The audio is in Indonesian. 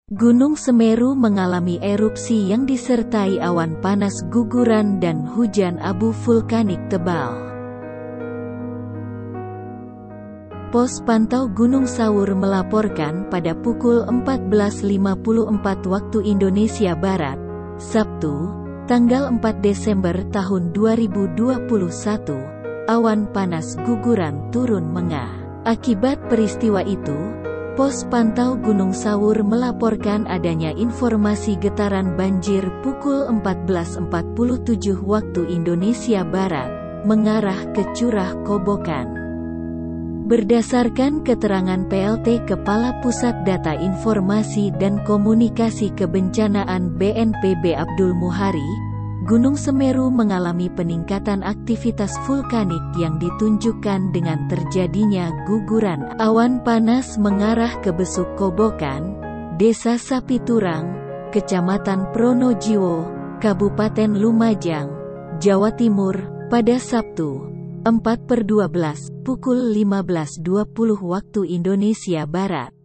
Gunung Semeru mengalami erupsi yang disertai awan panas guguran dan hujan abu vulkanik tebal. Pos Pantau Gunung Sawur melaporkan pada pukul 14.54 waktu Indonesia Barat, Sabtu, tanggal 4 Desember tahun 2021, awan panas guguran turun mengah. Akibat peristiwa itu, Pos Pantau Gunung Sawur melaporkan adanya informasi getaran banjir pukul 14.47 waktu Indonesia Barat, mengarah ke Curah Kobokan. Berdasarkan keterangan PLT Kepala Pusat Data Informasi dan Komunikasi Kebencanaan BNPB Abdul Muhari, Gunung Semeru mengalami peningkatan aktivitas vulkanik yang ditunjukkan dengan terjadinya guguran awan panas mengarah ke Besuk Kobokan, Desa Sapiturang, Kecamatan Pronojiwo, Kabupaten Lumajang, Jawa Timur, pada Sabtu, 4/12, pukul 15.20 waktu Indonesia Barat.